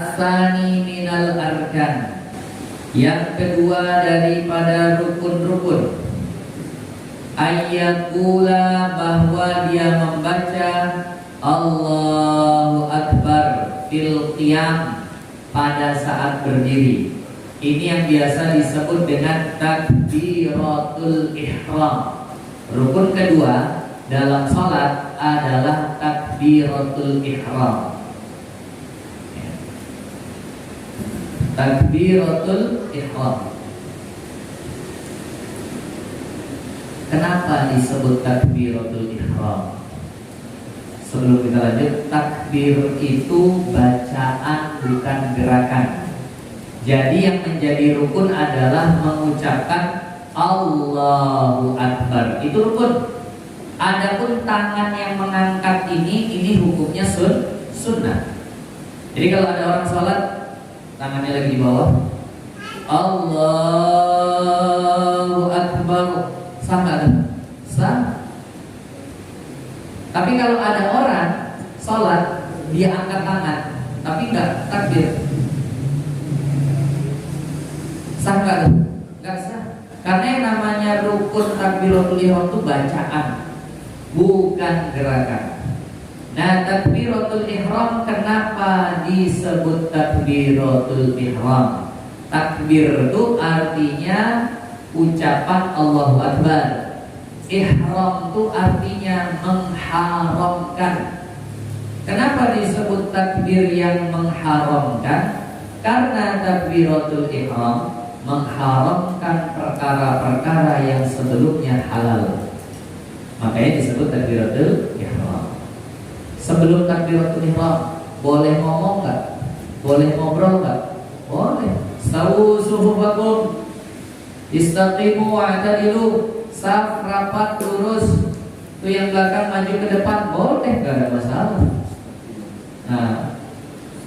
Tsani minal arkan, yang kedua daripada rukun-rukun, ayyakula, bahwa dia membaca Allahu Akbar fil qiyam, pada saat berdiri. Ini yang biasa disebut dengan takbiratul ihram. Rukun kedua dalam salat adalah takbiratul ihram. Takbiratul ihram. Kenapa disebut takbiratul ihram? Sebelum kita lanjut, takbir itu bacaan bukan gerakan. Jadi yang menjadi rukun adalah mengucapkan Allahu Akbar. Itu rukun. Adapun tangan yang mengangkat ini hukumnya sunnah. Jadi kalau ada orang sholat, tangannya lagi di bawah, Allahu Akbar, sah nggak? Sah. Tapi kalau ada orang sholat, dia angkat tangan tapi nggak takbir, sah nggak? Nggak sah. Karena yang namanya rukun takbiratul ihram itu bacaan, bukan gerakan. Nah, takbiratul ihram kenapa disebut takbiratul ihram? Takbir itu artinya ucapan Allahu Akbar. Ihram itu artinya mengharamkan. Kenapa disebut takbir yang mengharamkan? Karena takbiratul ihram mengharamkan perkara-perkara yang sebelumnya halal. Makanya disebut takbiratul ihram. Sebelum takbiratul ihram boleh ngomong nggak? Boleh ngobrol nggak? Boleh. Stawu suhufakum, istaqimu wa'tadilu, saf rapat lurus. Itu yang belakang maju ke depan, boleh, nggak ada masalah. Nah,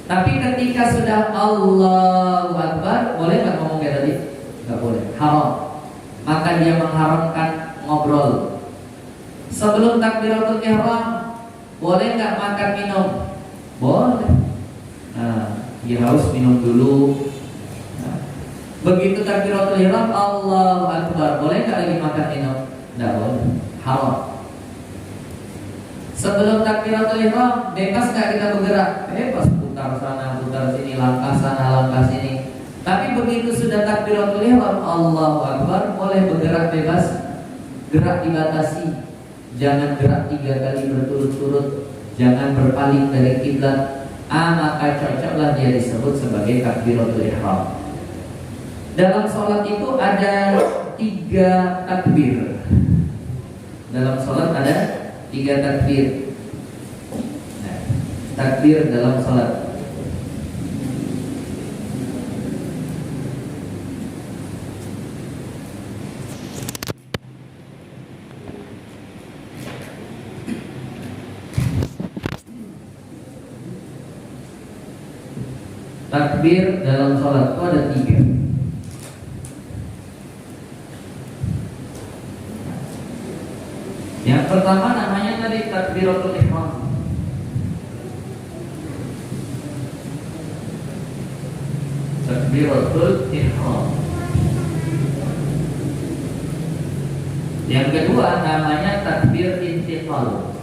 tapi ketika sudah Allahu Akbar, boleh nggak ngomong kayak tadi? Nggak boleh, haram. Maka dia mengharamkan ngobrol. Sebelum takbiratul ihram boleh nggak makan minum? Boleh. Nah, dia harus minum dulu. Nah, begitu takbiratul ihram Allahu Akbar, boleh nggak lagi makan minum? Nggak boleh, haram. Sebelum takbiratul ihram bebas nggak kita bergerak? Bebas, putar sana, putar sini, langkah sana, langkah sini. Tapi begitu sudah takbiratul ihram Allahu Akbar, boleh bergerak bebas. Gerak dibatasi. Jangan gerak 3 kali berturut-turut. Jangan berpaling dari kiblat. Maka cocoklah dia disebut sebagai takbiratul ihram. Dalam sholat itu ada 3 takbir. Dalam sholat ada 3 takbir. Nah, takbir dalam sholat. Takbir dalam sholat itu ada 3. Yang pertama namanya tadi takbiratul ihram. Takbiratul ihram. Yang kedua namanya takbir intiqal.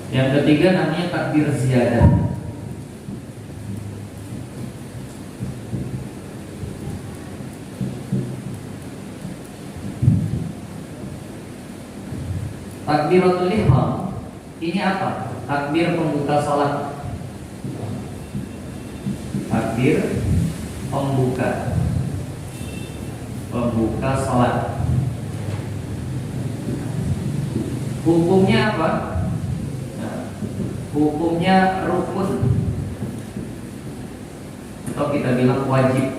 Yang ketiga namanya takbir ziyadah. Takbiratul ihram ini apa? Takbir pembuka salat. Takbir pembuka salat. Hukumnya apa? Hukumnya rukun, atau kita bilang wajib.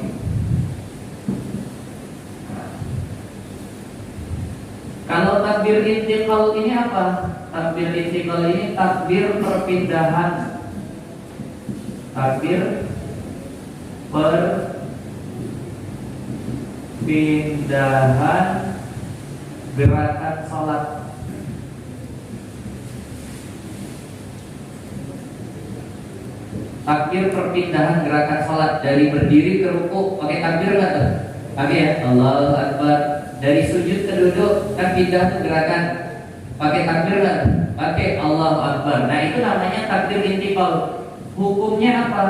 Kalau takbir intiqal ini apa? Takbir intiqal ini takbir perpindahan. Takbir perpindahan gerakan sholat. Takbir perpindahan gerakan sholat dari berdiri ke ruku pakai takbir nggak tuh? Pakai ya, Allahu Akbar. Dari sujud ke duduk kan pindah tuh gerakan. Pakai takbir nggak? Pakai Allahu Akbar. Nah itu namanya takbir intikal. Hukumnya apa?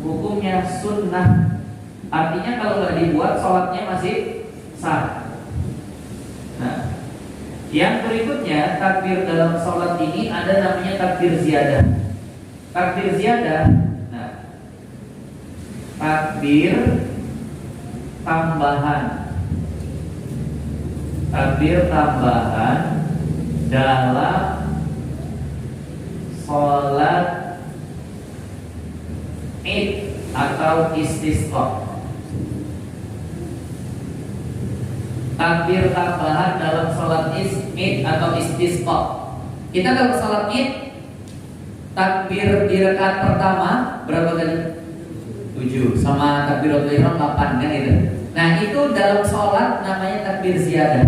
Hukumnya sunnah. Artinya kalau nggak dibuat sholatnya masih sah. Nah, yang berikutnya takbir dalam sholat ini ada namanya takbir ziyadah. Takbir ziyadah, nah, takbir tambahan. Takbir tambahan dalam sholat Id atau istisqa. Takbir tambahan dalam sholat Id atau istisqa. Kita kalau sholat Id, takbir di rakaat pertama berapa kali? 7. Sama takbiratul ihram 8 kan itu. Nah itu dalam sholat namanya takbir ziyadah.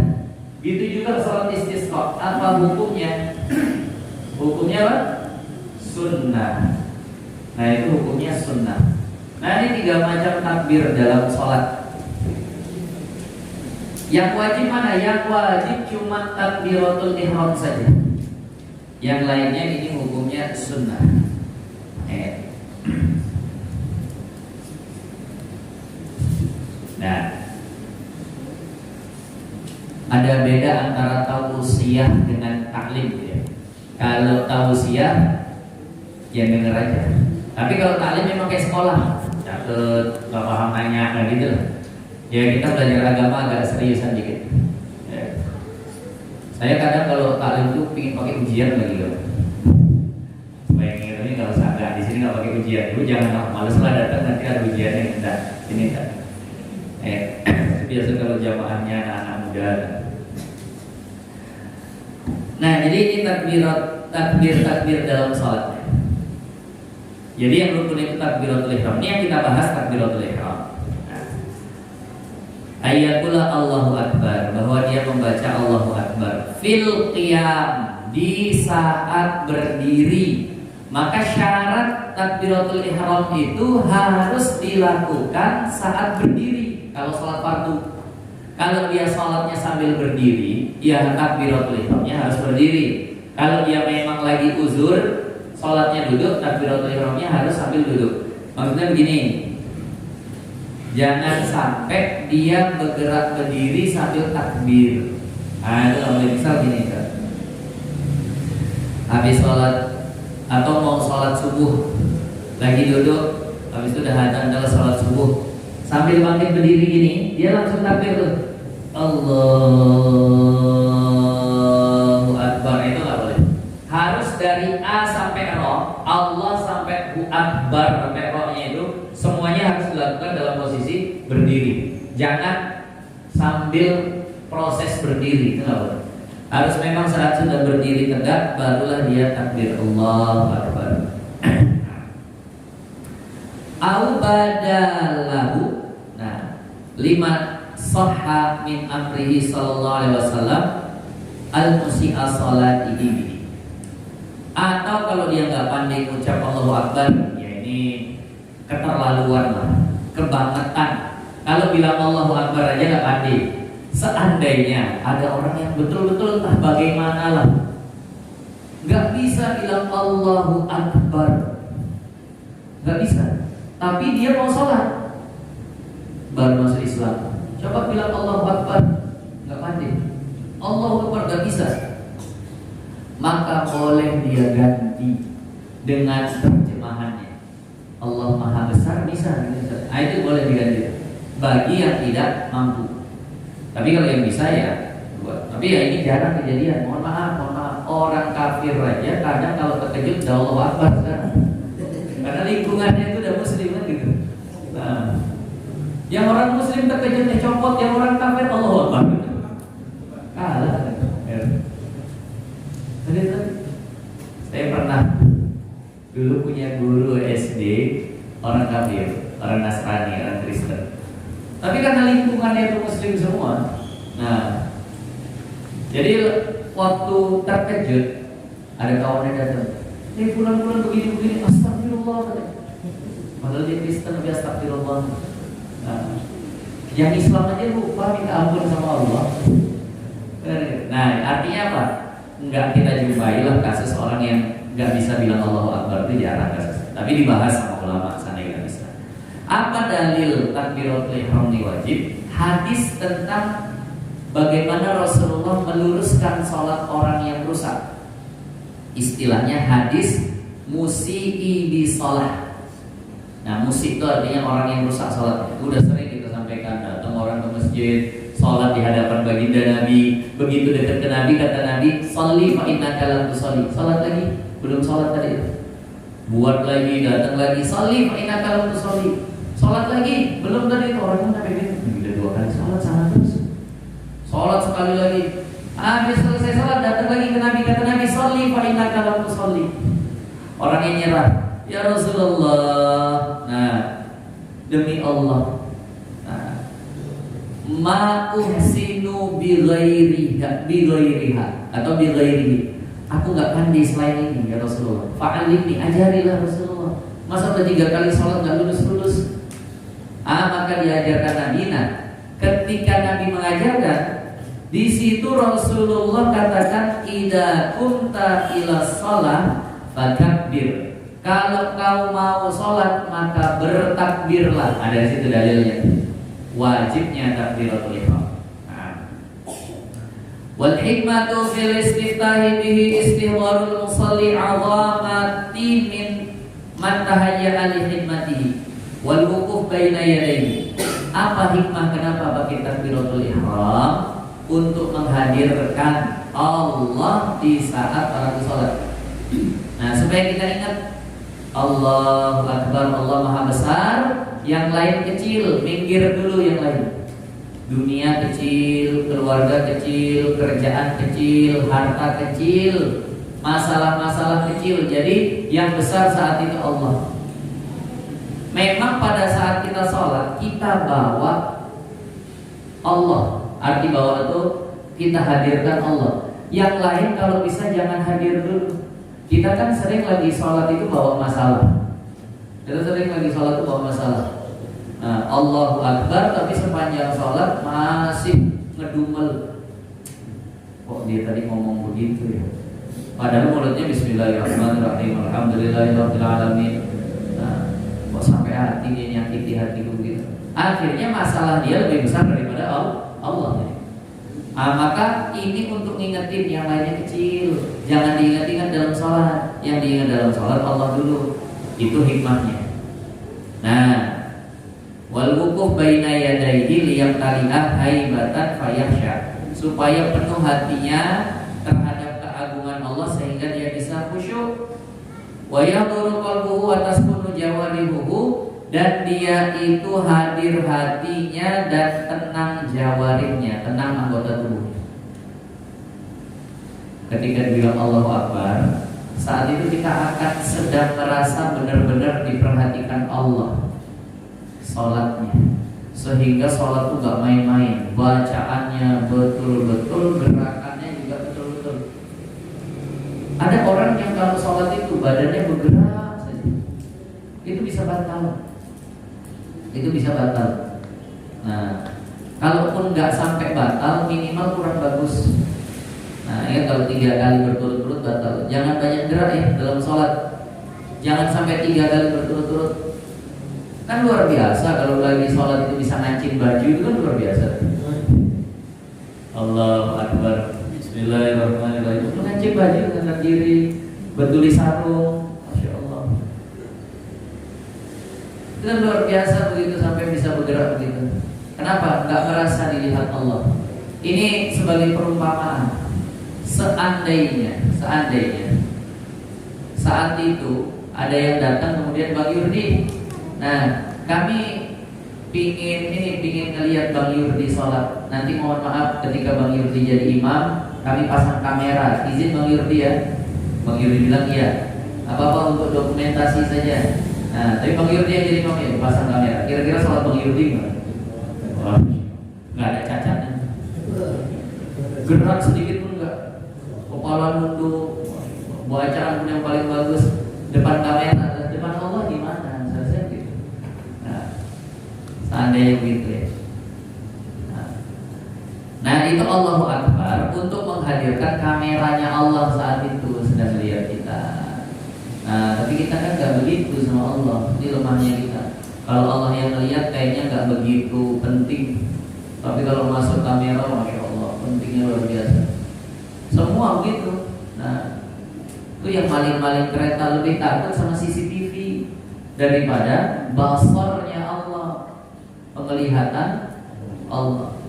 Gitu juga sholat istisqa. Apa hukumnya? Hukumnya apa? Sunnah. Nah itu hukumnya sunnah. Nah ini 3 macam takbir dalam sholat. Yang wajib mana? Yang wajib cuma takbiratul ihram saja. Yang lainnya ini hukumnya sunnah. Nah, ada beda antara tausiyah dengan taklim ya. Kalau tausiyah ya denger aja. Tapi kalau taklim memang kayak sekolah, catet, gak paham nanya kayak gitu lah. Ya kita belajar agama agak seriusan dikit ya. Saya kadang kalau taklim tuh pingin pakai ujian lagi loh. Bayangin ini kalau saya di sini nggak pakai ujian, lu jangan males lah datang nanti ada ujiannya. Enggak, ini enggak. Biasa kalau jamaahnya anak-anak muda. Nah jadi ini takbir dalam sholat. Jadi yang rukun itu takbiratul ihram. Ini yang kita bahas takbiratul ihram. Ayatul Allahu Akbar, bahwa dia membaca Allahu Akbar fil qiyam, di saat berdiri. Maka syarat takbiratul ihram itu harus dilakukan saat berdiri. Kalau sholat fardu, kalau dia sholatnya sambil berdiri, ya takbiratul ihramnya harus berdiri. Kalau dia memang lagi uzur, sholatnya duduk, takbiratul ihramnya harus sambil duduk. Maksudnya begini, jangan sampai dia bergerak berdiri sambil takbir. Nah itu nggak boleh. Misal gini kan, habis sholat atau mau sholat subuh, lagi duduk, habis itu udah adzan adalah sholat subuh, sambil bangkit berdiri gini, dia langsung takbir tuh, Allahu Akbar. Itu nggak boleh. Harus dari A sampai Ro, Allah sampai Hu Akbar sampai Ro-nya itu semuanya harus dilakukan dalam posisi berdiri. Jangan sambil proses berdiri, itu nggak boleh. Harus memang saat sudah berdiri tegak barulah dia takbir Allahu Akbar. Au badalahu. Nah, 5 sahha min amrihi sallallahu alaihi wasallam al-musi'a salatihi. Atau kalau dia nggak pandai mengucap Allahu Akbar, ya ini keterlaluan lah, kebangetan. Kalau bilang Allahu Akbar aja nggak pandai. Seandainya ada orang yang betul-betul entah bagaimana lah, nggak bisa bilang Allahu Akbar, nggak bisa. Tapi dia mau sholat, baru masuk Islam. Coba bilang Allahu Akbar, nggak pandai. Allahu Akbar nggak bisa. Maka boleh dia ganti dengan terjemahannya. Allah Maha Besar bisa. Nah, itu boleh diganti bagi yang tidak mampu. Tapi kalau yang bisa ya buat. Tapi ya ini jarang kejadian. Mohon maaf. Orang kafir aja kadang kalau terkejut udah Allahu Akbar sekarang. Karena lingkungannya itu udah muslim kan gitu. Nah, yang orang muslim terkejutnya copot, yang orang kafir Allahu Akbar. Kalah. Saya pernah dulu punya guru SD orang kafir, orang Nasrani, orang Kristen. Tapi karena lingkungannya itu muslim semua. Nah, jadi waktu terkejut ada kawan yang datang, pulang begini, astagfirullah. Padahal dia Kristen tapi astagfirullah. Nah, yang Islam aja lupa minta ampun sama Allah. Nah, artinya apa? Enggak kita jumpai lah kasus orang yang enggak bisa bilang Allahu Akbar, itu jarang kasus. Tapi dibahas sama ulama sana kita bisa. Apa dalil takbiratul ihram ini wajib? Hadis tentang bagaimana Rasulullah meluruskan sholat orang yang rusak. Istilahnya hadis musii bi sholat. Nah, musik itu artinya orang yang rusak sholatnya. Udah sering kita sampaikan, datang orang ke masjid, sholat di hadapan baginda Nabi, begitu dekat ke Nabi kata Nabi, "Sholli fa innaka lam tusolli." Sholat lagi, belum sholat tadi. Buat lagi, datang lagi, "Sholli fa innaka lam tusolli." Sholat lagi, belum tadi itu orangnya sampai gitu. Udah 2 kali sholat sama terus. Sholat sekali lagi. Habis selesai sholat datang lagi ke Nabi kata Nabi, "Sholli fa innaka lam tusolli." Orangnya nyerah, "Ya Rasulullah." Nah, demi Allah. Ma uhsinu bi ghairiha atau bi ghairihi. Aku enggak pandai selain ini ya Rasulullah. Fa'alimni, ajarilah Rasulullah. Masa udah 3 kali sholat enggak lulus-lulus? Maka diajarkan Nabi. Nah, ketika Nabi mengajarkan, di situ Rasulullah katakan, "Idza kunta ila shalah fakabbir." Kalau kau mau sholat maka bertakbirlah. Ada di situ dalilnya. Wajibnya takbiratul ihram. Wal hikmatu fil istiftahi bihi istihwarul musalli 'azamati min man tahayya li khidmatihi wal wuquf baina yadayhi. Apa hikmah kenapa pakai takbiratul ihram? Untuk menghadirkan Allah di saat orang sholat. Nah, supaya kita ingat Allahu Akbar, Allah Maha Besar. Yang lain kecil, minggir dulu yang lain. Dunia kecil, keluarga kecil, kerjaan kecil, harta kecil, masalah-masalah kecil. Jadi yang besar saat itu Allah. Memang pada saat kita sholat, kita bawa Allah. Arti bawa itu kita hadirkan Allah. Yang lain kalau bisa jangan hadir dulu. Kita kan sering lagi sholat itu bawa masalah. Kita sering lagi sholat itu bawa masalah. Nah, Allahu Akbar tapi sepanjang sholat masih ngedumel. Kok dia tadi ngomong begitu ya? Padahal mulutnya Bismillahirrahmanirrahim, Alhamdulillahirabbil alamin. Nah, kok sampai hati dia nyakiti hatiku begitu? Akhirnya masalah dia lebih besar daripada Allah. Maka ini untuk ngingetin yang lainnya kecil. Jangan diingat-ingat dalam sholat. Yang diingat dalam sholat Allah dulu. Itu hikmahnya. Nah, wal wuquf baina yadayhi liyamtali'a haibatan fayakhsha, supaya penuh hatinya terhadap keagungan Allah sehingga dia bisa khusyuk. Wa yadhuru qalbuhu wa taskunu jawarihuhu, dan dia itu hadir hatinya dan tenang jawarihnya, tenang anggota tubuhnya. Ketika dibilang Allahu Akbar, saat itu kita akan sedang merasa benar-benar diperhatikan Allah sholatnya, sehingga sholat itu gak main-main, bacaannya betul-betul, gerakannya juga betul-betul. Ada orang yang kalau sholat itu badannya bergerak saja, itu bisa batal. Nah, kalaupun nggak sampai batal, minimal kurang bagus. Nah, ya kalau 3 kali berturut-turut batal. Jangan banyak gerak ya dalam sholat. Jangan sampai 3 kali berturut-turut. Kan luar biasa kalau lagi sholat itu bisa ngancing baju, itu kan luar biasa. Allahu Akbar, Bismillahirrahmanirrahim. Ngancing baju dengan diri, betuli sarung. Itu kan luar biasa begitu sampai bisa bergerak begitu. Kenapa? Enggak merasa dilihat Allah. Ini sebagai perumpamaan. Seandainya saat itu ada yang datang kemudian Bang Yurdi, nah kami pingin ngelihat Bang Yurdi sholat. Nanti mohon maaf ketika Bang Yurdi jadi imam, kami pasang kamera. Izin Bang Yurdi ya. Bang Yurdi bilang iya. Apa-apa untuk dokumentasi saja. Nah, tapi Bang Yurdi yang jadi imam ya, pasang kamera. Kira-kira sholat Bang Yurdi gimana? Wah, nggak ada cacatnya. Gerak sedikit pun nggak. Kepala nunduk, bacaan pun yang paling bagus. Depan kamera, depan Allah gimana? Saya gitu. yang gitu ya. Nah itu Allahu Akbar untuk menghadirkan kameranya Allah saat itu sedang melihat kita. Nah tapi kita kan gak begitu sama Allah. Ini lemahnya kita. Kalau Allah yang melihat kayaknya gak begitu penting. Tapi kalau masuk kamera, Masya Allah, pentingnya luar biasa. Semua begitu. Nah itu yang maling-maling kereta lebih takut sama CCTV daripada basarnya Allah, penglihatan Allah.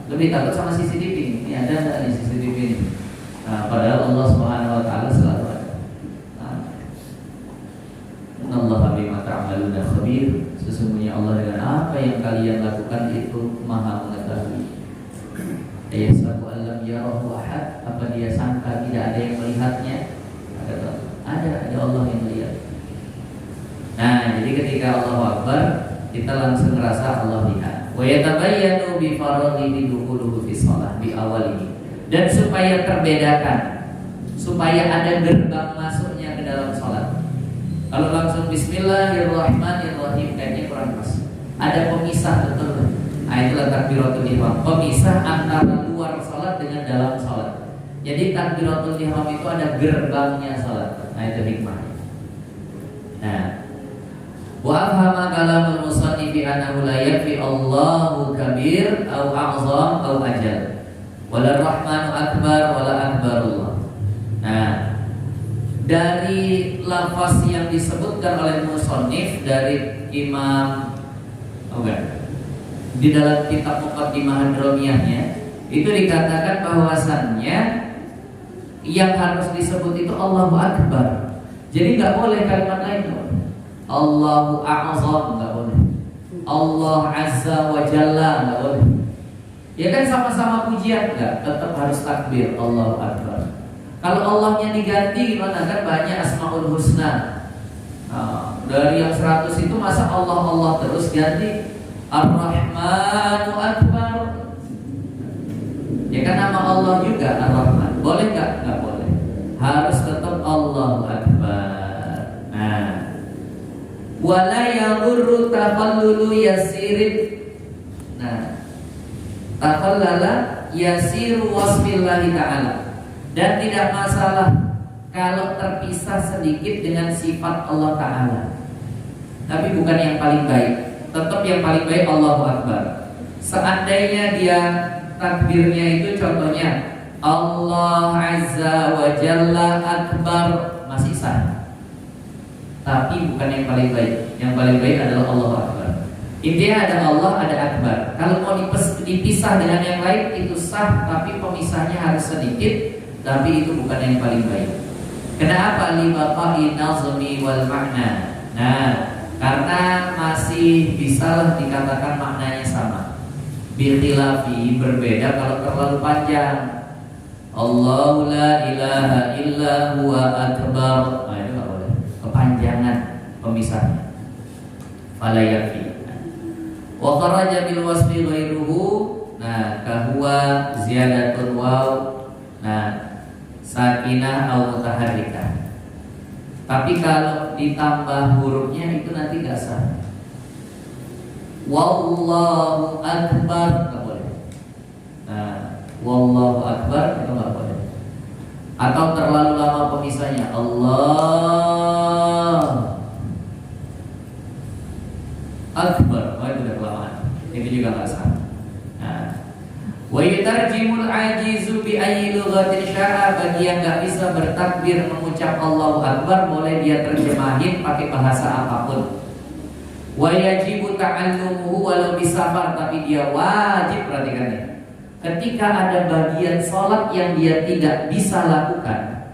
Lebih takut sama CCTV. Ini ada nggak nih CCTV ini? Nah, padahal Allah Subhanahu Wa Taala selalu ada. Allah bima ta'maluna khabir. Sesungguhnya Allah dengan apa yang kalian lakukan itu Maha mengetahui. Ayasabu alam yarahu ahad. Apa dia sangka tidak ada yang melihatnya? Ada Allah yang melihat. Nah, jadi ketika Allahu Akbar, kita langsung merasa Allah lihat. Wa yatabayyanu bi faraghi dukhuluhu fi shalah bi awalihi. Dan supaya terbedakan, supaya ada gerbang masuknya ke dalam salat. Kalau langsung bismillahirrahmanirrahim kayaknya kurang pas. Ada pemisah betul. Nah, itulah takbiratul ihram, pemisah antara luar salat dengan dalam salat. Jadi takbiratul ihram itu ada gerbangnya salat. Nah, itu hikmahnya. Nah, wa afhama kalamul musannif annahu la yakfi Allahu kabir au a'zam au ajal wala rahmanu akbar wala akbarullah. Nah, dari lafaz yang disebutkan oleh musannif dari Imam di dalam kitab Muqaddimah Hadramiyahnya itu dikatakan bahwasannya yang harus disebut itu Allahu Akbar. Jadi nggak boleh kalimat lain. Allahu A'zam nggak boleh. Allah Azza wa Jalla nggak boleh. Ya kan sama-sama pujian nggak? Tetap harus takbir Allahu Akbar. Kalau Allahnya diganti gimana? Kan banyak Asmaul Husna. Nah, dari yang 100 itu masa Allah terus ganti Ar-Rahmanu Akbar. Ya kan nama Allah juga Ar-Rahman. Boleh nggak? Nggak boleh. Harus tetap Allahu Akbar. Nah, wala yadurru taqallulu yasirin. Nah, taqallala yasiru wasfillahi ta'ala. Dan tidak masalah kalau terpisah sedikit dengan sifat Allah Ta'ala. Tapi bukan yang paling baik. Tetap yang paling baik Allahu Akbar. Seandainya dia takbirnya itu contohnya Allah Azza wa Jalla Akbar, masih sah. Tapi bukan yang paling baik. Yang paling baik adalah Allahu Akbar. Intinya ada Allah, ada Akbar. Kalau mau dipisah dengan yang lain itu sah, tapi pemisahnya harus sedikit. Tapi itu bukan yang paling baik. Kenapa? Libaqa'i nazmi wal makna. Nah, karena masih bisalah dikatakan maknanya sama. Bikhilafi, berbeda kalau terlalu panjang. Allahu la ilaha illa huwa akbar. Nah, itu nggak boleh. Kepanjangan pemisahnya. Fala yakfi. Wa kharaja bil wasfi ghairuhu. Nah, kahwa ziyadatun waw. Nah, sakinah atau mutaharrikah. Tapi kalau ditambah hurufnya itu nanti gak sah. Wallahu akbar gak boleh. Nah, wallahu akbar itu gak boleh. Atau terlalu lama pemisahnya. Allah akbar, oh itu udah kelamaan. Itu juga gak sah. Wa yutarjimul ajizu bi ayyi lughatin sya'a. Bagi yang enggak bisa bertakbir mengucap Allahu Akbar, boleh dia terjemahin pakai bahasa apapun. Wa yajibu ta'allumuhu walau bisafar, tapi dia wajib, perhatikan ya. Ketika ada bagian salat yang dia tidak bisa lakukan,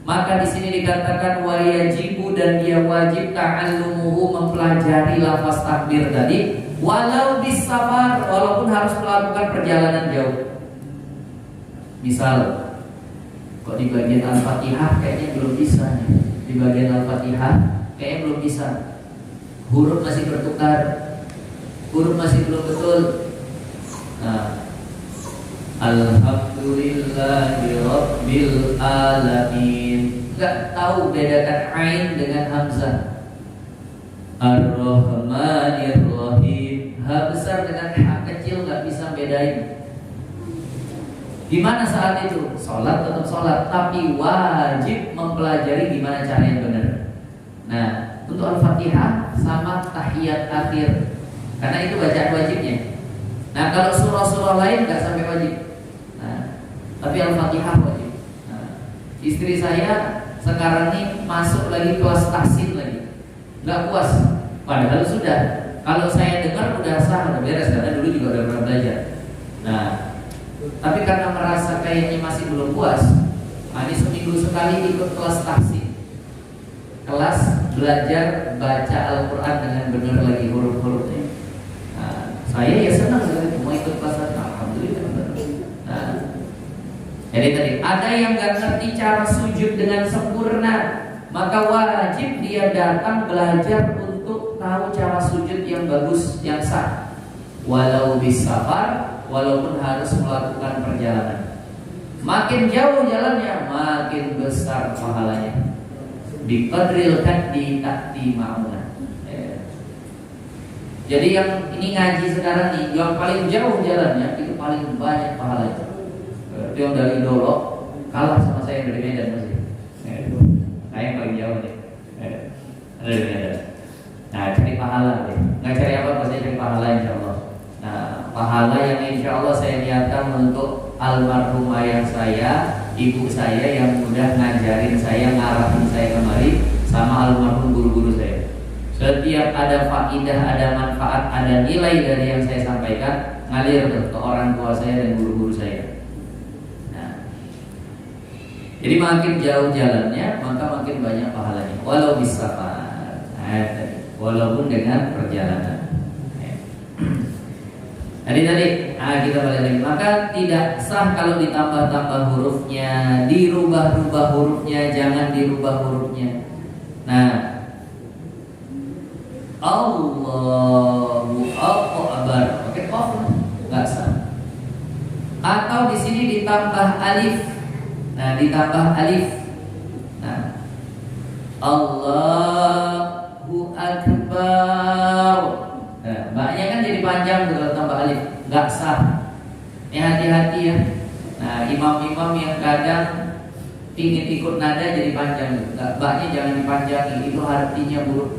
maka di sini dikatakan wa yajibu, dan dia wajib ta'allumuhu, mempelajari lafaz takbir tadi. Walau bisafar, walaupun harus melakukan perjalanan jauh. Misal, kok di bagian Al-Fatihah kayaknya belum bisa nih. Di bagian Al-Fatihah kayaknya belum bisa. Huruf masih bertukar, huruf masih belum betul. Nah, Alhamdulillahi Rabbil Alamin. Gak tahu bedakan ain dengan hamzah. Ar-Rahmanir Rahim. H besar dengan H kecil nggak bisa bedain. Gimana saat itu? Sholat tetap sholat, tapi wajib mempelajari gimana cara yang benar. Nah, untuk Al-Fatihah sama tahiyat akhir, karena itu bacaan wajibnya. Nah, kalau surah-surah lain nggak sampai wajib. Nah, tapi Al-Fatihah wajib. Nah, istri saya sekarang ini masuk lagi kelas tahsin lagi, nggak puas. Padahal sudah. Kalau saya dengar udah sah, udah beres, karena dulu juga udah pernah belajar. Nah, tapi karena merasa kayaknya masih belum puas, ini seminggu sekali ikut kelas tahsin, kelas belajar baca Al-Quran dengan benar lagi huruf-hurufnya. Nah, saya ya senang sekali mau ikut kelas tahsin. Alhamdulillah. Nah, jadi tadi ada yang nggak ngerti cara sujud dengan sempurna, maka wajib dia datang belajar untuk tahu cara sujud yang bagus, yang sah. Walau bisafar, walaupun harus melakukan perjalanan. Makin jauh jalannya, makin besar pahalanya. Biqadril kaddi ta'ti ma'una. Jadi yang ini ngaji sekarang nih, yang paling jauh jalannya itu paling banyak pahalanya. Yang dari Dolok kalah sama saya yang dari Medan masih. Saya yang paling jauh deh. Dari Medan. Nah, cari pahala deh. Nggak cari apa, pasti cari pahala insyaallah. Nah, pahala yang insya Allah saya niatkan untuk almarhum ayah saya, ibu saya yang udah ngajarin saya, ngarahin saya kemari, sama almarhum guru-guru saya. Setiap ada faidah, ada manfaat, ada nilai dari yang saya sampaikan, ngalir ke orang tua saya dan guru-guru saya. Nah, jadi makin jauh jalannya, maka makin banyak pahalanya. Walau bisafar, walaupun dengan perjalanan. Tadi kita balik lagi. Maka tidak sah kalau ditambah-tambah hurufnya, dirubah-rubah hurufnya, jangan dirubah hurufnya. Nah, Allahu Akbar, pakai qaf nggak sah. Atau di sini ditambah alif. Nah, ditambah alif. Nah, Allahu Akbar. Nah, mbaknya kan jadi panjang kalau tambah alif, nggak sah. Ini hati-hati ya. Nah, imam-imam yang kadang ingin ikut nada jadi panjang, mbaknya jangan dipanjangin, itu artinya buruk.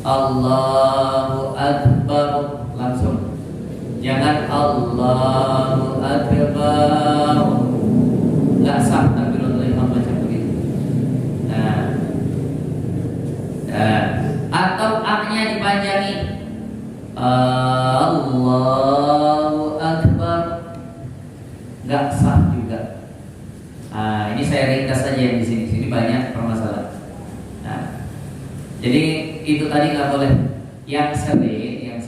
Allahu Akbar langsung, jangan Allahu Akbar, nggak sah. Takbiratul ihram macam begitu. Nah, atau a-nya dipanjangin. Allahu Akbar, nggak sah juga. Nah, ini saya ringkas saja yang di sini. Sini banyak permasalahan. Nah, jadi itu tadi nggak boleh. Yang sering.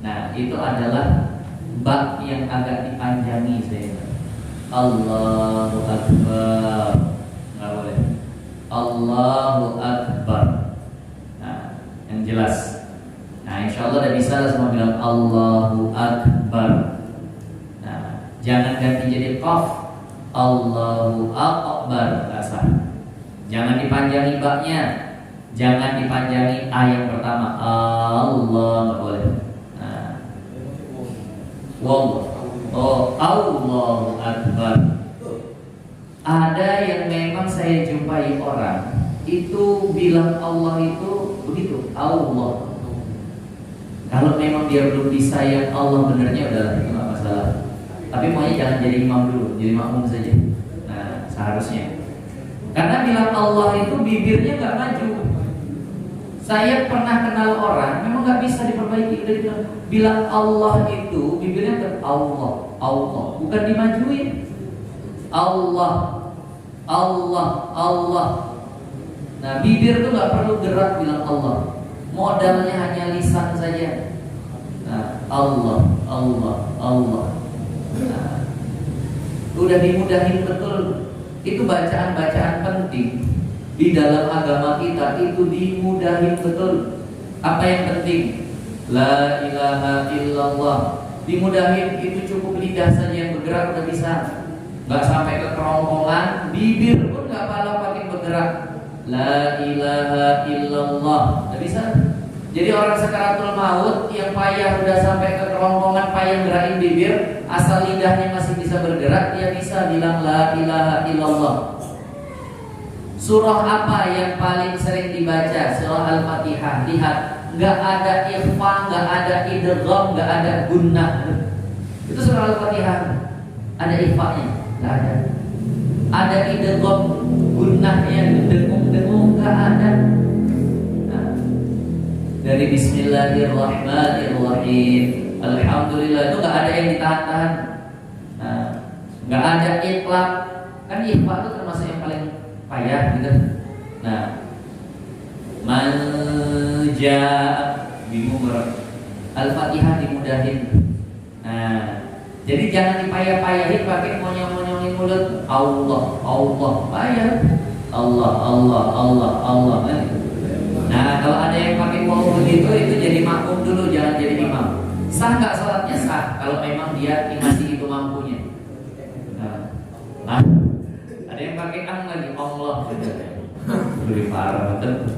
Nah, itu adalah bak yang agak dipanjangi saya. Allahu Akbar, nggak boleh. Allahu Akbar. Nah, yang jelas. Nah, insya Allah udah bisa lah semua bilang Allahu Akbar. Nah, jangan ganti jadi qaf. Allahu Akbar, nggak sah. Jangan dipanjangi baknya, jangan dipanjangi a yang pertama. Allah nggak boleh. Nah, Allahu Akbar. Ada yang memang saya jumpai orang itu bilang Allah itu begitu, Allah. Kalau memang dia belum bisa yang Allah benarnya, udah itu nggak masalah. Tapi maunya jangan jadi imam dulu, jadi makmum saja. Nah, seharusnya. Karena bilang Allah itu bibirnya nggak maju. Saya pernah kenal orang, memang nggak bisa diperbaiki. Udah bilang Allah itu bibirnya kan Allah, bukan dimajuin. Allah. Nah, bibir tuh nggak perlu gerak bilang Allah. Modalnya hanya lisan saja. Nah, Allah. Nah, udah dimudahin betul. Itu bacaan-bacaan penting di dalam agama kita, itu dimudahin betul. Apa yang penting? La ilaha illallah. Dimudahin, itu cukup lidah saja yang bergerak udah bisa. Nggak sampai ke kerongkongan, bibir pun nggak malah pakai bergerak. La ilaha illallah, nggak bisa. Jadi orang sakaratul maut yang payah udah sampai ke kerongkongan, payah gerakin bibir, asal lidahnya masih bisa bergerak, dia bisa bilang la ilaha illallah. Surah apa yang paling sering dibaca? Surah Al-Fatihah. Lihat, nggak ada ikhfa, nggak ada idgham, nggak ada gunnah. Itu surah Al-Fatihah. Ada ikhfanya? Nggak ada. Ada idgham, gunnahnya, dengung-dengung, nggak ada. Dari Bismillahirrahmanirrahim, Alhamdulillah, itu nggak ada yang ditahan-tahan. Nggak ada ikhlas. Kan ikhlas itu termasuk yang paling payah gitu. Nah, manja bingung orang. Al-Fatihah dimudahin. Nah, jadi jangan dipayah-payahin pakai monyong-monyongin mulut. Allah payah. Allah. Nah, kalau ada yang pakai wow begitu, itu jadi makmum dulu, jangan jadi imam. Sah nggak sholatnya? Sah, kalau memang dia masih itu mampunya. Nah, ada yang pakai lagi Allah, lebih parah betul.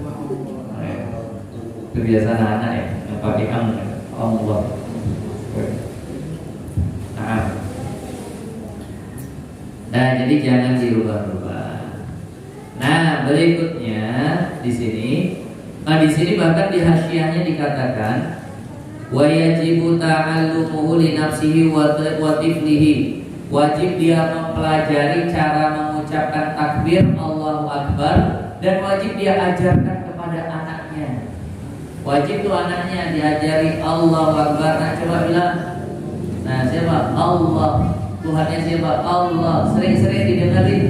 Kebiasaan anak ya, yang pakai Allah. Nah, jadi jangan dirubah-rubah. Nah, berikutnya di sini. Nah, di sini bahkan di hasyiahnya dikatakan wa yajibu ta'allumuhu li nafsihi wa tiflihi. Wajib dia mempelajari cara mengucapkan takbir Allahu Akbar, dan wajib dia ajarkan kepada anaknya. Wajib tuh anaknya diajari Allahu Akbar. Nah, coba bilang. Nah, siapa? Allah. Tuhannya siapa? Allah. Sering-sering didengarin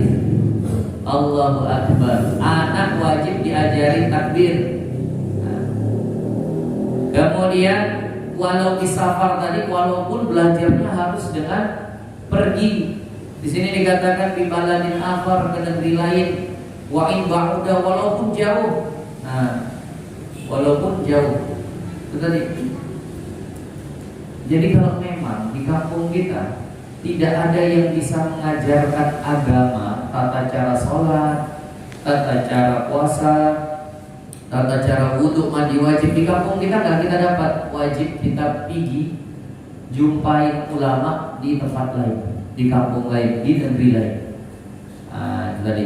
Allahu Akbar. Anak wajib diajari takbir. Kemudian walau di safar tadi, walaupun belajarnya harus dengan pergi. Di sini dikatakan bi baladin akhar, ke negeri lain. Wa in ba'uda, walaupun jauh. Nah, walaupun jauh. Itu tadi. Jadi kalau memang di kampung kita tidak ada yang bisa mengajarkan agama, tata cara sholat, tata cara puasa, tata cara wudhu, mandi wajib, di kampung kita nggak kita dapat. Wajib kita pergi jumpain ulama di tempat lain, di kampung lain, di negeri lain. Itu tadi.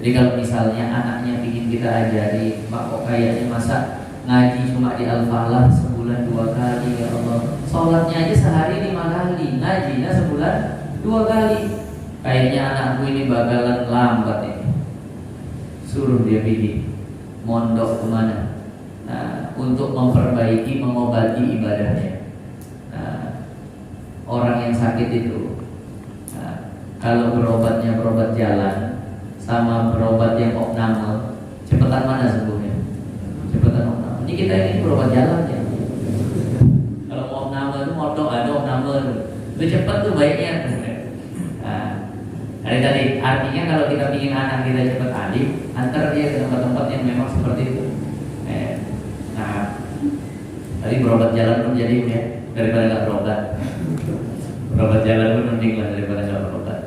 Jadi kalau misalnya anaknya ingin kita ajari, mak kok kayaknya masa ngaji cuma di Al-Falah sebulan 2 kali, ya Allah. Sholatnya aja sehari 5 kali, ngajinya sebulan 2 kali. Kayaknya anakku ini bakalan lambat ini. Suruh dia pergi mondok kemana? Nah, untuk memperbaiki, mengobati ibadahnya. Nah, orang yang sakit itu, kalau berobatnya berobat jalan sama berobat yang opname, cepetan mana sembuhnya? Cepetan opname. Ini kita ini berobat jalan ya. Kalau opname itu modok ada opname, itu cepat tuh baiknya. Nah, tadi artinya kalau kita ingin anak kita cepat alim, antar dia ke tempat-tempat yang memang seperti itu. Nah, tadi berobat jalan pun jadi ya, daripada nggak berobat. Berobat jalan pun mending lah daripada nggak berobat.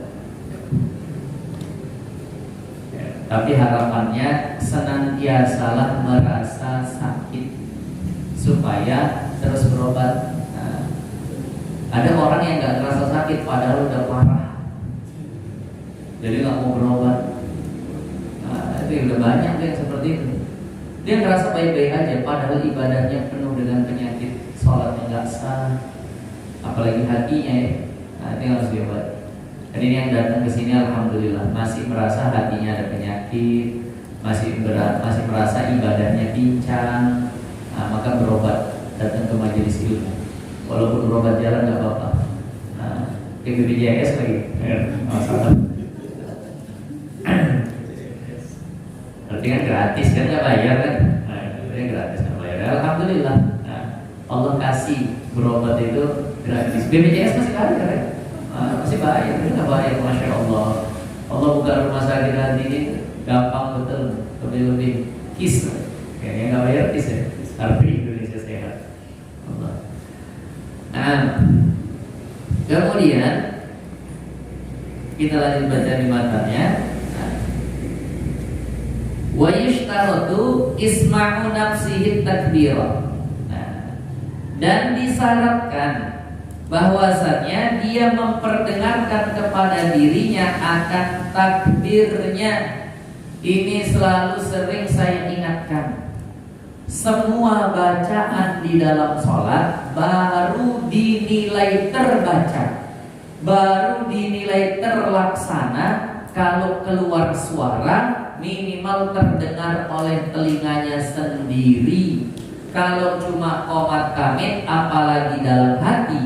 Tapi harapannya senantiasalah merasa sakit supaya terus berobat. Nah, ada orang yang nggak terasa sakit padahal udah parah, jadi nggak mau berobat. Nah, itu udah banyak yang seperti itu. Dia ngerasa baik-baik aja, padahal ibadahnya penuh dengan penyakit, sholatnya nggak sah, apalagi hatinya ya. Nah, itu harus diobati. Dan ini yang datang ke sini alhamdulillah masih merasa hatinya ada penyakit, masih merasa ibadahnya pincang. Nah, maka berobat, datang ke majelis ilmu. Walaupun berobat jalan nggak apa-apa. Nah, ke BPJS lagi, masalah. Berarti kan gratis kan, nggak bayar kan? Nah, itu gratis nggak bayar. Alhamdulillah. Nah, Allah kasih berobat itu gratis. BPJS masih ada kan? Masih bayar, itu nggak bayar, masya Allah. Allah buka rumah sakit hati ini gampang betul, lebih kis. Kayaknya nggak bayar kis ya. Tapi Indonesia sehat. Allah. Nah, kemudian kita lanjut baca di matanya. Wa yushtaratu isma'u nafsihi takbira. Nah, dan disyaratkan bahwasanya dia memperdengarkan kepada dirinya akan takbirnya. Ini selalu sering saya ingatkan. Semua bacaan di dalam sholat baru dinilai terbaca, baru dinilai terlaksana kalau keluar suara minimal terdengar oleh telinganya sendiri. Kalau cuma qomat kamit, apalagi dalam hati,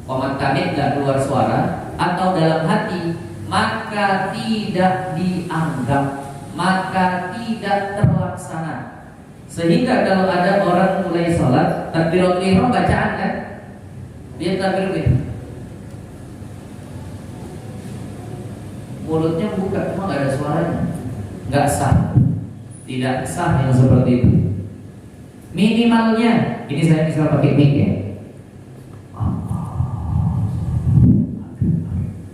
qomat kamit gak keluar suara atau dalam hati, maka tidak dianggap, maka tidak terlaksana. Sehingga kalau ada orang mulai sholat takbiratul ihram bacaan kan, dia takbir gitu, mulutnya buka cuma gak ada suaranya, gak sah, tidak sah yang seperti itu. Minimalnya, ini saya misal pakai mic ya,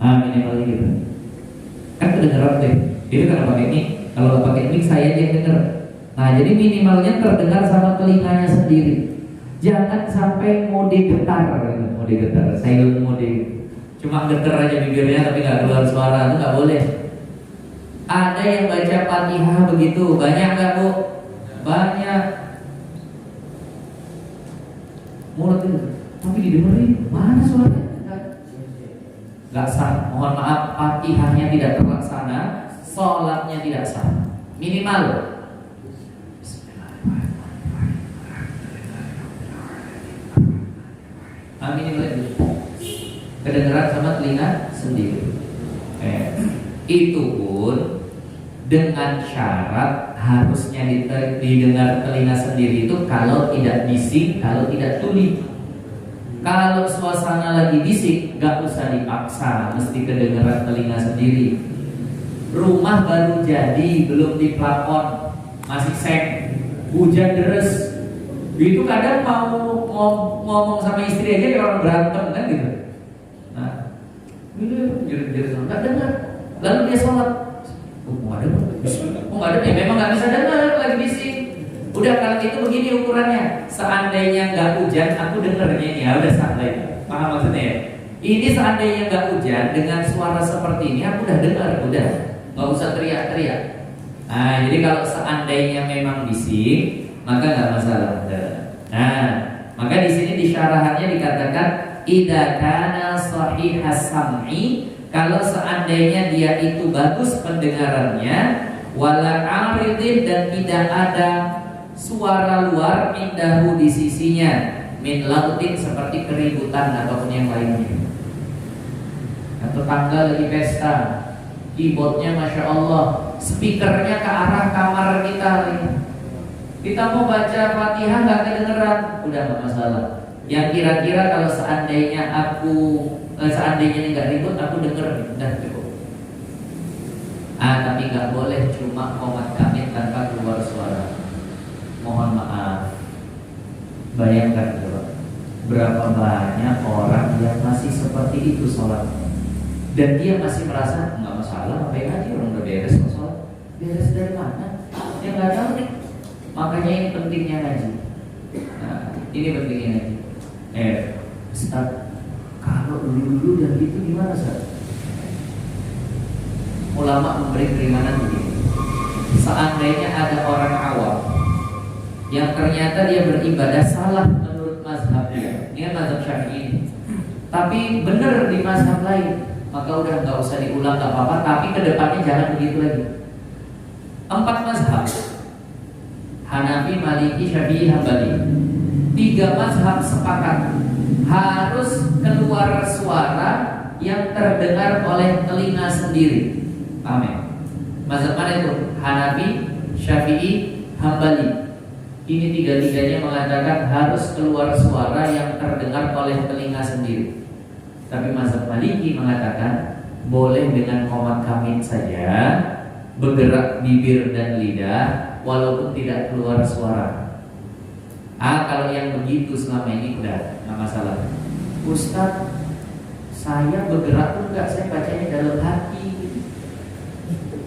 minimalnya gitu, kan kedengeran deh. Itu karena pakai mic. Kalau nggak pakai mic saya yang denger. Nah, jadi minimalnya terdengar sama telinganya sendiri. Jangan sampai mode getar, gitu. Mode getar, silent mode. Cuma getar aja bibirnya tapi nggak keluar suara, itu nggak boleh. Ada yang baca Fatihah begitu, banyak nggak bu? Banyak. Mulut itu, tapi didengerin, mana suaranya? Nggak sah. Mohon maaf, Fatihahnya tidak terlaksana, sholatnya tidak sah. Minimal. Minimal itu kedengeran sama telinga sendiri. Itu pun dengan syarat harusnya didengar telinga sendiri itu kalau tidak bisik, kalau tidak tuli. Kalau suasana lagi bisik, gak usah dipaksa, mesti kedengeran telinga sendiri. Rumah baru jadi, belum diplafon, masih sek, hujan deres. Itu kadang mau ngomong sama istri aja kayak orang berantem kan gitu. Nah, jerit-jerit nggak dengar. Lalu dia sholat, nggak ada, ya memang nggak bisa dengar lagi bisik. Udah kalau itu begini ukurannya. Seandainya nggak hujan, aku dengernya ya udah santai. Paham maksudnya ya? Ini seandainya nggak hujan dengan suara seperti ini, aku udah dengar, udah nggak usah teriak-teriak. Nah, jadi kalau seandainya memang bisik, maka nggak masalah. Nah, maka di sini di syarahannya dikatakan idza kana shahihas sam'i, kalau seandainya dia itu bagus pendengarannya, wala aridin, dan tidak ada suara luar indahu di sisinya, min lautin, seperti keributan ataupun yang lainnya. Tetangga lagi pesta, keyboardnya masya Allah, speakernya ke arah kamar kita lagi. Kita mau baca Fatihah nggak kedengeran, udah nggak masalah. Yang kira-kira kalau seandainya seandainya nggak ribut, aku denger, udah cukup. Tapi nggak boleh cuma qomat kamit tanpa keluar suara. Mohon maaf, bayangkan coba, berapa banyak orang yang masih seperti itu sholat, dan dia masih merasa nggak masalah, ngapain aja, orang udah beres kok sholat. Beres dari mana? Ya nggak tahu nih. Makanya ini pentingnya ngaji. Nah, ini pentingnya ngaji. Ustaz, kalau dulu dan itu gimana Ustaz? Ulama memberi keringanan begini. Seandainya ada orang awam yang ternyata dia beribadah salah menurut mazhabnya, dia mazhab Syafi'i, tapi benar di mazhab lain, maka udah nggak usah diulang, nggak apa-apa. Tapi kedepannya jangan begitu lagi. 4 mazhab, Hanafi, Maliki, Syafi'i, Hambali. 3 mazhab sepakat harus keluar suara yang terdengar oleh telinga sendiri. Amin. Mazhab mana itu? Hanafi, Syafi'i, Hambali. Ini 3-tiganya mengatakan harus keluar suara yang terdengar oleh telinga sendiri. Tapi mazhab Maliki mengatakan boleh dengan qomat kamit saja, bergerak bibir dan lidah walaupun tidak keluar suara. Kalau yang begitu selama ini udah nggak masalah. Ustaz, saya bergerak pun nggak, saya bacanya dalam hati.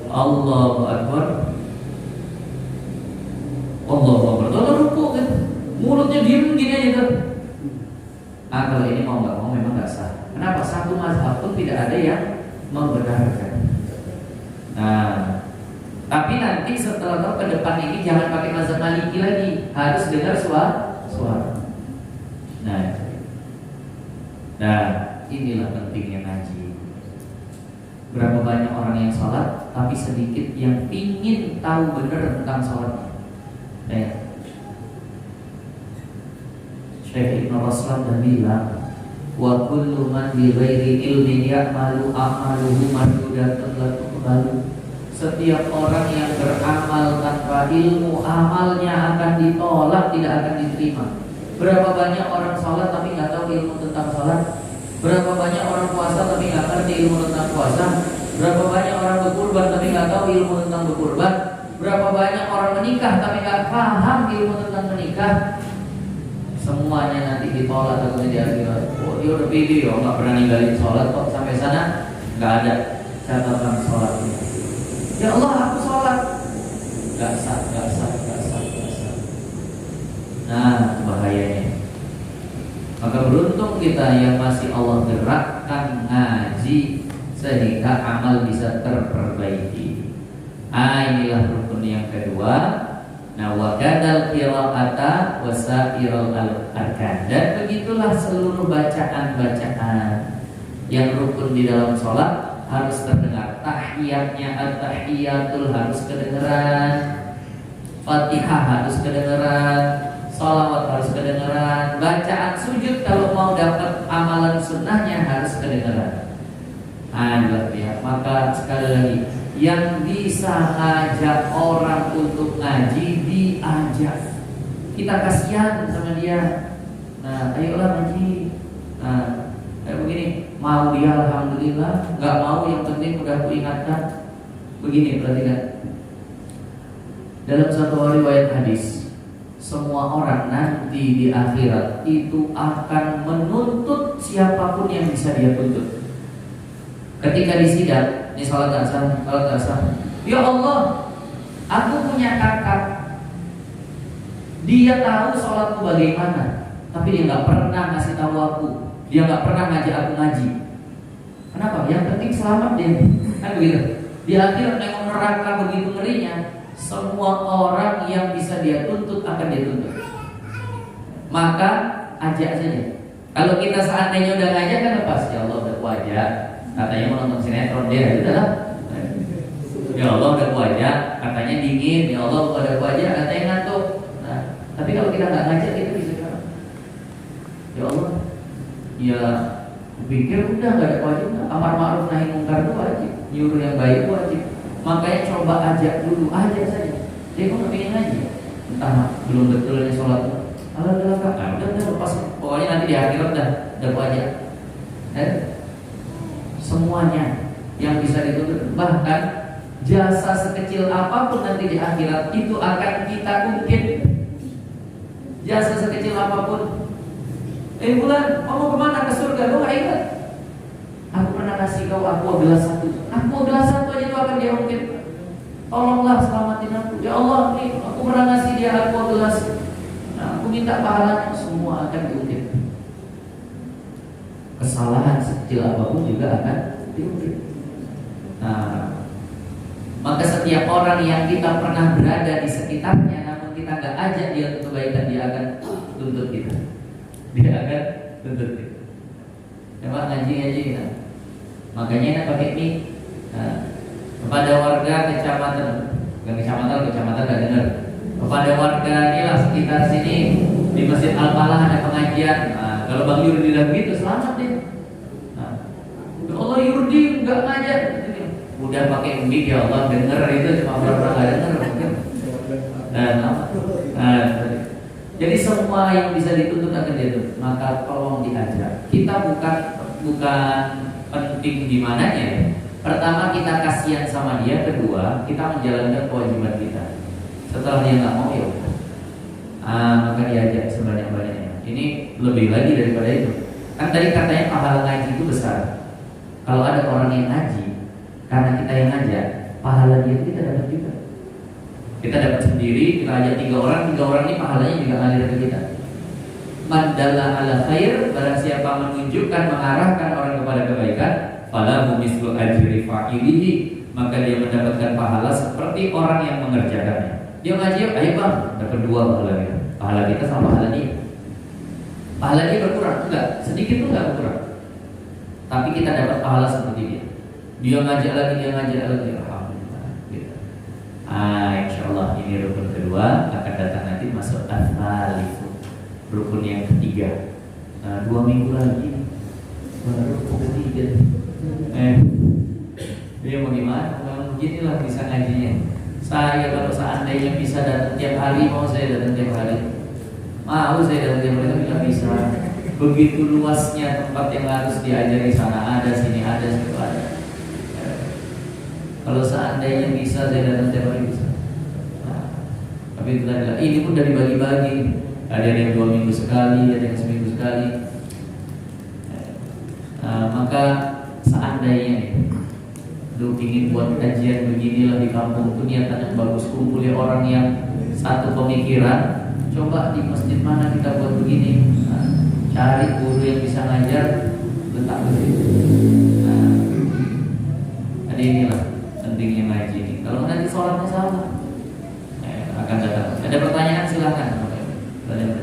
Allahu Akbar. Kalau ini mau nggak mau memang nggak sah. Kenapa? Satu mazhab pun tidak ada yang membenarkan. Nah, tapi nanti setelah tahu ke depan ini jangan pakai mazhab Maliki lagi, harus dengar suara. Nah, inilah pentingnya ngaji. Berapa banyak orang yang sholat, tapi sedikit yang ingin tahu benar tentang sholatnya. Syekh Ibn Raslan dan bilang, wa kullu man bi ghairi ilmin ya'malu amaluhu mardudatun la tuqbalu. Setiap orang yang beramal tanpa ilmu, amalnya akan ditolak, tidak akan diterima. Berapa banyak orang sholat tapi nggak tahu ilmu tentang sholat? Berapa banyak orang puasa tapi nggak ngerti ilmu tentang puasa? Berapa banyak orang berkurban tapi nggak tahu ilmu tentang berkurban? Berapa banyak orang menikah tapi nggak paham ilmu tentang menikah? Semuanya nanti ditolak atau di akhirat. Oh, dia udah video, nggak pernah ninggalin sholat kok, sampai sana nggak ada catatan sholatnya. Ya Allah, aku sholat, nggak sah. Nah, bahayanya. Maka beruntung kita yang masih Allah gerakkan ngaji sehingga amal bisa terperbaiki. Inilah rukun yang kedua. Nah, wa kadal qira'ata wa sa'iral arkan. Dan begitulah seluruh bacaan-bacaan yang rukun di dalam sholat harus terdengar. Tahiyatnya, at-tahiyatul harus kedengeran, Fatihah harus kedengeran, sholawat harus kedengeran, bacaan sujud kalau mau dapat amalan sunnahnya harus kedengeran. Maka sekali lagi, yang bisa ngajak orang untuk ngaji, diajak. Kita kasihan sama dia. Nah, ayolah ngaji. Nah, kayak begini, mau dia alhamdulillah, nggak mau yang penting udah aku ingatkan. Begini, perhatikan. Dalam satu riwayat hadis, semua orang nanti di akhirat itu akan menuntut siapapun yang bisa dia tuntut. Ketika di sidang, ini salat nggak sah. Ya Allah, aku punya kakak, dia tahu sholatku bagaimana, tapi dia nggak pernah ngasih tahu aku, dia nggak pernah ngajak aku ngaji. Kenapa? Yang penting selamat dia, kan begitu. Di akhirat nengok neraka begitu ngerinya. Semua orang yang bisa dia tuntut akan dia tuntut. Maka ajak saja. Kalau kita seandainya udah ngajak kan lepas, ya Allah udah wajah. Katanya mau nonton sinetron dia, udahlah. Ya Allah udah wajah, katanya dingin. Ya Allah udah wajah, katanya ngantuk. Nah, tapi kalau kita nggak ngajak kita bisa kan? Ya Allah, ya pikir udah nggak ada wajib. Amar ma'ruf nahi mungkar itu wajib, nyuruh yang baik itu wajib. Makanya coba ajak dulu, ajak saja. Dia kok nggak pengen ngaji, entah belum betulnya sholat. Udah lepas. Pokoknya nanti di akhirat udah wajib. Semuanya yang bisa dituntut, bahkan jasa sekecil apapun nanti di akhirat itu akan kita ungkit. Jasa sekecil apapun. Bulan, mau kemana? Ke surga? Lo gak ingat? Aku pernah kasih kau aqua gelas satu. Aqua gelas satu aja itu akan dia ungkit. Tolonglah selamatin aku. Ya Allah, nih aku pernah ngasih dia aqua gelas. Nah, aku minta pahalanya, semua akan diungkit. Kesalahan sekecil apapun juga akan diungkit. Nah, maka setiap orang yang kita pernah berada di sekitarnya, namun kita nggak ajak dia untuk kebaikan, dia akan tuntut kita. Dia akan tuntut kita. Coba ngaji kita. Makanya enak pakai mic. Kepada warga kecamatan, kecamatan nggak dengar. Kepada warga inilah sekitar sini di Masjid Al-Falah ada pengajian. Kalau Bang Yurdi bilang gitu, selamat deh. Ya Allah Yurdi nggak ngajak. Udah pakai mic ya Allah, denger itu cuma orang nggak denger mungkin. Jadi semua yang bisa dituntut akan dituntut. Maka tolong diajak. Kita bukan penting di mananya. Pertama kita kasihan sama dia, kedua kita menjalankan kewajiban kita. Setelah dia nggak mau ya, maka diajak sebanyak-banyaknya. Ini lebih lagi daripada itu. Kan tadi katanya pahala ngaji itu besar. Kalau ada orang yang ngaji karena kita yang ngajak, pahala dia itu kita dapat juga. Kita dapat sendiri, kita ajak 3 orang ini pahalanya juga ngalir ke kita. Man dalla ala khair, barang siapa menunjukkan, mengarahkan orang kepada kebaikan, falahu mislu ajri fa'ilihi, maka dia mendapatkan pahala seperti orang yang mengerjakannya. Dia ngaji, ayo bang, dapat 2 pahalanya. Pahala kita sama pahala dia. Pahala dia berkurang? Enggak, sedikit pun enggak berkurang. Tapi kita dapat pahala seperti dia. Dia ngajak lagi, alhamdulillah. Gitu. Insyaallah ini rukun kedua, akan datang nanti masuk al-thalith, rukun yang ketiga. 2 minggu lagi baru rukun ketiga. Dia mau gimana? Kalau beginilah bisa ngajinya. Saya kalau seandainya bisa datang tiap hari, mau saya datang tiap hari. Mau saya datang tiap hari, tapi nggak bisa. Begitu luasnya tempat yang harus diajari, sana ada, sini ada, situ ada. Kalau seandainya bisa saya datang tiap hari bisa. Tapi itu adalah, ini pun dari bagi-bagi. Ada yang 2 minggu sekali, ada yang seminggu sekali. Maka seandainya lu ingin buat kajian beginilah di kampung, niatannya bagus, kumpulin orang yang satu pemikiran, coba di masjid mana kita buat begini. Cari guru yang bisa ngajar, letak begitu.